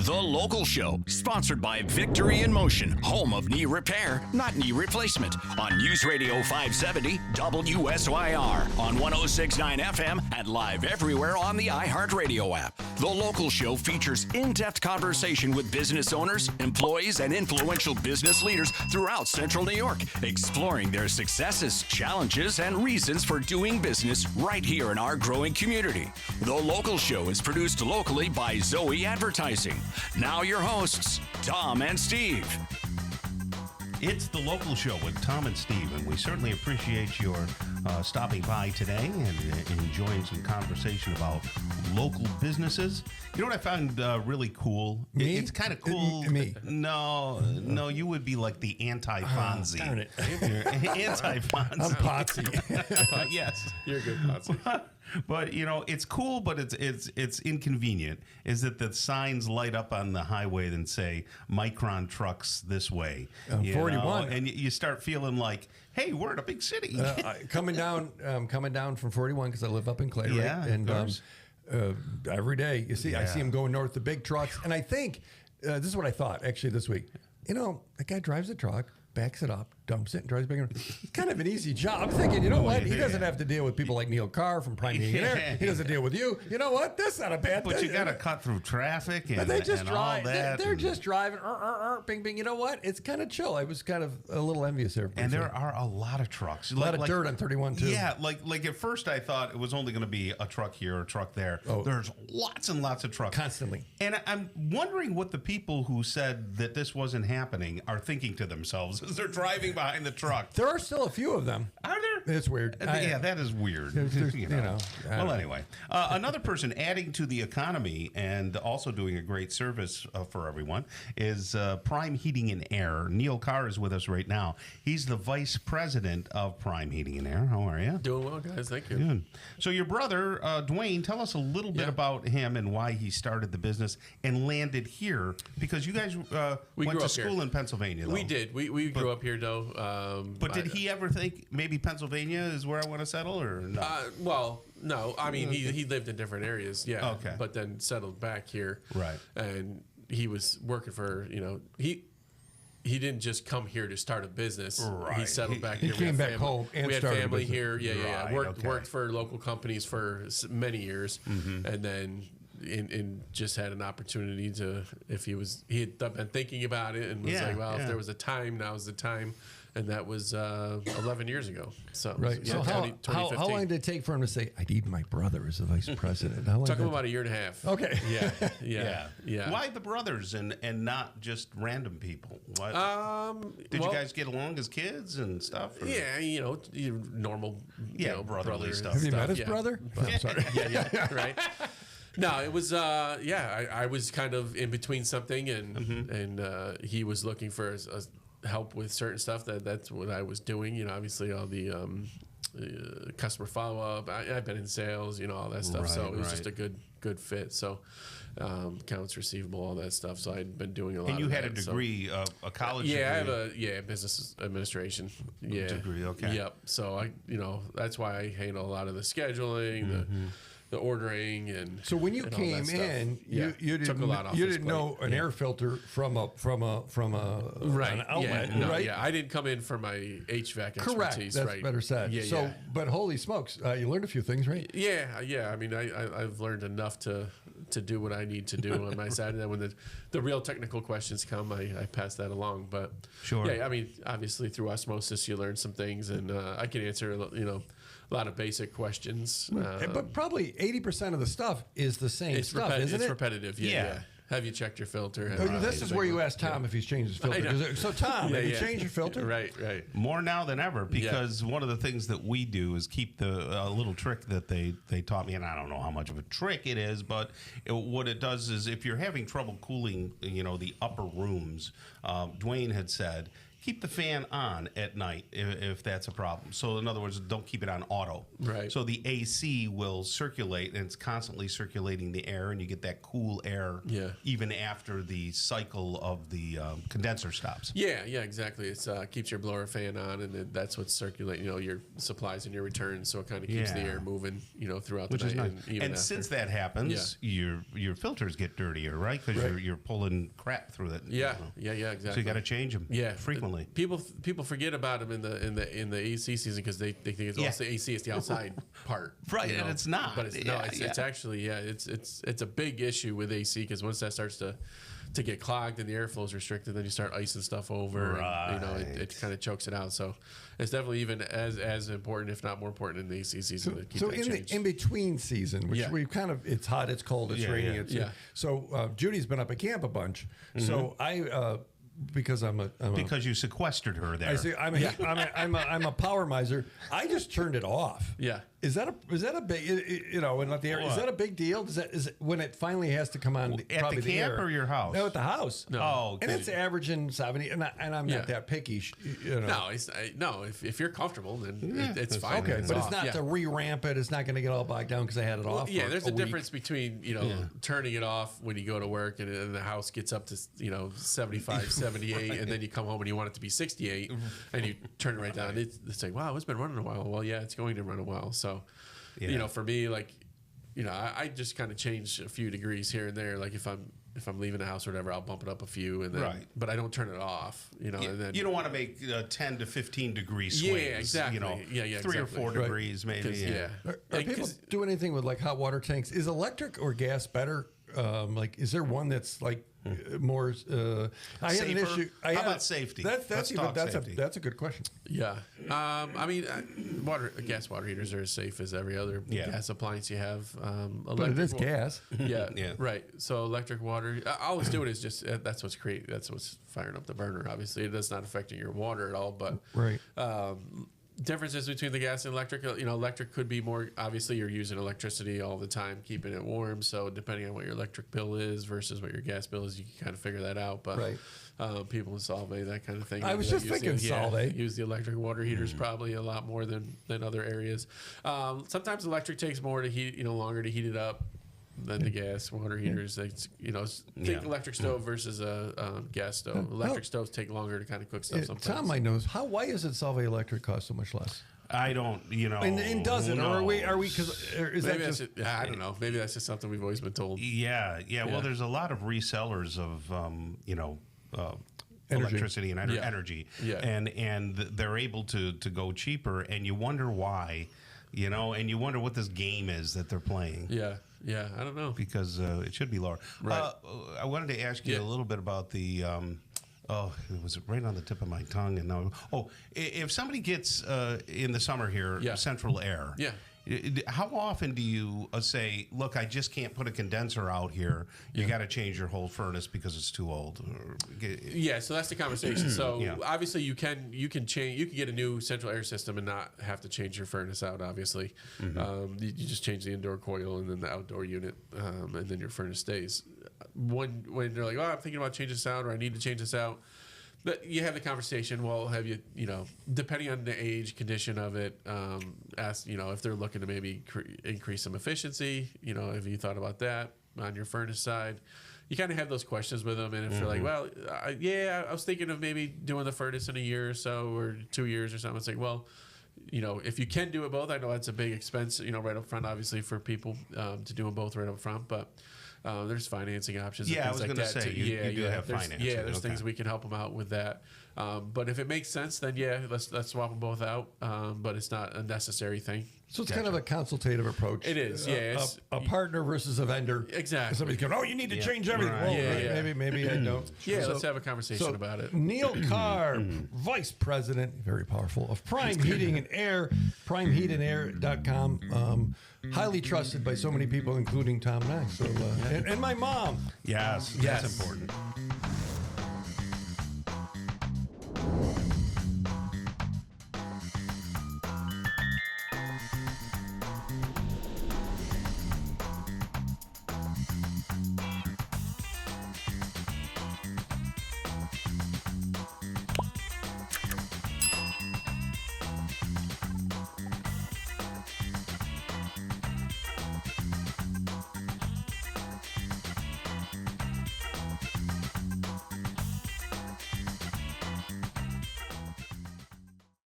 The Local Show, sponsored by Victory in Motion, home of knee repair, not knee replacement, on News Radio 570 WSYR, on 106.9 FM, and live everywhere on the iHeartRadio app. The Local Show features in-depth conversation with business owners, employees, and influential business leaders throughout Central New York, exploring their successes, challenges, and reasons for doing business right here in our growing community. The Local Show is produced locally by Zoe Advertising. Now your hosts, Tom and Steve. It's The Local Show with Tom and Steve, and we certainly appreciate your stopping by today and enjoying some conversation about local businesses. You know what I found really cool? Me? It's kind of cool. Me? No, you would be like the anti-Fonzie. Darn it. Anti-Fonzie. I'm Potsy. Yes. You're a good Potsy. But you know, it's cool, but it's inconvenient. Is that the signs light up on the highway and say Micron trucks this way? 41, and you start feeling like, hey, we're in a big city. coming down from 41 because I live up in Clay, right? Yeah, And every day you see, I see Yeah. him going north, the big trucks, and I think this is what I thought actually this week. You know, that guy drives a truck, backs it up, dumps it, and drives back. It's kind of an easy job. I'm thinking, you know what? He doesn't have to deal with people like Neal Carr from Prime Heating and Air. He doesn't deal with you. You know what? That's not a bad thing. But you got to cut through traffic and, they just and drive. all that. They're just driving, bing, bing. You know what? It's kind of chill. I was kind of a little envious there. And there are a lot of trucks. A lot of dirt on 31 too. Yeah, like at first I thought it was only going to be a truck here, a truck there. Oh. There's lots and lots of trucks. Constantly. And I'm wondering what the people who said that this wasn't happening are thinking to themselves as they're driving behind the truck. There are still a few of them. Are there? It's weird. Yeah, that is weird. You know, I don't Well, know. anyway, another person adding to the economy and also doing a great service for everyone is Prime Heating and Air. Neal Carr is with us right now. He's the vice president of Prime Heating and Air. How are you? Doing well, guys. Thank you. Good. So your brother, Duane, tell us a little bit about him and why he started the business and landed here, because you guys We went grew to up school here. in Pennsylvania, though. We did. We grew up here, though. But did he ever think maybe Pennsylvania is where I want to settle, or no? Well, no. I mean, he lived in different areas, yeah. Okay. But then settled back here. Right. And he was working for, he didn't just come here to start a business. Right. He settled back He here. came We had back family. home and we had started a family business. here. Yeah. Right, Worked okay. for local companies for many years, and then. And just had an opportunity to, he had been thinking about it and was Yeah, like, well, yeah. if there was a time, now's the time. And that was 11 years ago. So, Right. yeah, So how 2015. long did it take for him to say, I need my brother as the vice president? How long Took did him that about a year and a half. Okay. Yeah. Why the brothers and not just random people? Why, did well, you guys get along as kids and stuff? Or? Yeah, normal, brotherly stuff. Have you met his yeah. brother? Oh, I'm sorry. Yeah, right. No, it was I was kind of in between something, and he was looking for help with certain stuff. That's what I was doing. Obviously all the customer follow up. I've been in sales, all that stuff. So it was just a good fit. So accounts receivable, all that stuff. So I'd been doing a lot. And you of had that, a degree, a college degree. I have a business administration. Yeah, degree. Okay. Yep. So that's why I handle a lot of the scheduling, the ordering, and So when you and all came that stuff. in, Yeah. you Took a lot off you his didn't plate. know an air filter from a Right. an outlet, Yeah. No, right? Yeah. I didn't come in for my HVAC Correct. expertise. That's right. better said. Yeah. So, but holy smokes, you learned a few things, right? Yeah. I mean, I've learned enough to do what I need to do on my side, and then when the real technical questions come, I pass that along. But Sure. Yeah. I mean, obviously through osmosis, you learn some things, and I can answer a lot of basic questions. But probably 80% of the stuff is the same stuff, isn't it's it? repetitive. Yeah. Have you checked your filter? Oh, this is where you ask Tom if he's changed his filter. I know. So, Tom, have you changed your filter? Right. More now than ever, because one of the things that we do is keep the little trick that they taught me, and I don't know how much of a trick it is, but what it does is if you're having trouble cooling, the upper rooms, Duane had said, keep the fan on at night if that's a problem. So in other words, don't keep it on auto. Right. So the AC will circulate, and it's constantly circulating the air, and you get that cool air even after the cycle of the condenser stops. Yeah, exactly. It's keeps your blower fan on, and that's what's circulating, your supplies and your returns, so it kind of keeps the air moving, throughout the night. Nice. And even and after. Since that happens, your filters get dirtier, right? Because you're pulling crap through it. Yeah, exactly. So you got to change them frequently. People forget about them in the AC season because they think it's also the AC, it's the outside part, right? And it's not. But it's actually it's a big issue with AC because once that starts to get clogged and the airflow is restricted, then you start icing stuff over. Right. And, it kind of chokes it out. So it's definitely even as important, if not more important, in the AC season to keep so that in changed. the in between season, which we kind of it's hot, it's cold, it's raining. So Judy's been up at camp a bunch. So I. Because because you sequestered her there. I see. I'm a power miser. I just turned it off. Yeah. Is that a big and let the air? Is that a big deal? Is it when it finally has to come on? At probably the camp air? or your house? No, at the house. No. Oh, and it's averaging 70, and I'm not that picky. No, if you're comfortable, then it's fine. Okay, but it's off. not to re-ramp it. It's not going to get all bogged down because I had it off. Yeah, there's a week. difference between turning it off when you go to work and the house gets up to 75, 78, and then you come home and you want it to be 68, and you turn it right down. It's like, wow, it's been running a while. Well, yeah, it's going to run a while. So, for me, I just kind of change a few degrees here and there. Like if I'm leaving the house or whatever, I'll bump it up a few, and then, but I don't turn it off. And then, you don't want to make 10 to 15 degree swings. Yeah, exactly. 3 or 4 degrees maybe. Are people doing anything with like hot water tanks? Is electric or gas better? Is there one that's like more? I had an issue. How about safety? That's a good question. Yeah. Gas water heaters are as safe as every other gas appliance you have. But it is gas. Yeah. Right. So electric water, all it's doing is just that's what's firing up the burner. Obviously, it is not affecting your water at all. But differences between the gas and electric, electric could be more, obviously you're using electricity all the time, keeping it warm. So depending on what your electric bill is versus what your gas bill is, you can kind of figure that out. But people in Solvay, that kind of thing. I was just thinking Solvay. Use the electric water heaters probably a lot more than other areas. Sometimes electric takes more to heat, longer to heat it up than the gas water heaters. Think electric stove versus a gas stove. Electric stoves take longer to kind of cook stuff sometimes. Tom might know. Why is it Solvay Electric cost so much less? I don't, And does it? Or are we? Because is that just? I don't know. Maybe that's just something we've always been told. Yeah. Well, there's a lot of resellers of, electricity and energy, and they're able to go cheaper, and you wonder why, and you wonder what this game is that they're playing. Yeah, I don't know. Because it should be lower. Right. I wanted to ask you a little bit about the. It was right on the tip of my tongue, and now. If somebody gets in the summer here, central air. Yeah. How often do you say, "Look, I just can't put a condenser out here. You got to change your whole furnace because it's too old"? So that's the conversation. So obviously, you can change. You can get a new central air system and not have to change your furnace out. Obviously, you just change the indoor coil and then the outdoor unit, and then your furnace stays. When they're like, "Oh, I'm thinking about changing this out," or "I need to change this out." But you have the conversation. Well, have you, depending on the age, condition of it, ask, if they're looking to maybe increase some efficiency, have you thought about that on your furnace side? You kind of have those questions with them. And if they're like, well, I was thinking of maybe doing the furnace in a year or so or 2 years or something. It's like, well, if you can do it both, I know that's a big expense, right up front, obviously, for people to do them both right up front. But there's financing options. Yeah, and things I was going to say, you do have financing. Yeah, there's things we can help them out with that. But if it makes sense, then let's swap them both out. But it's not a necessary thing. So it's kind of a consultative approach. It is, it's a partner versus a vendor. Exactly. Somebody's going, you need to change everything. Right. Well, maybe I don't. Let's have a conversation about it. Neal Carr, Vice President, very powerful, of Prime Heating and Air, primeheatandair.com. Highly trusted by so many people, including Tom and I. So, and my mom. Yes, that's important.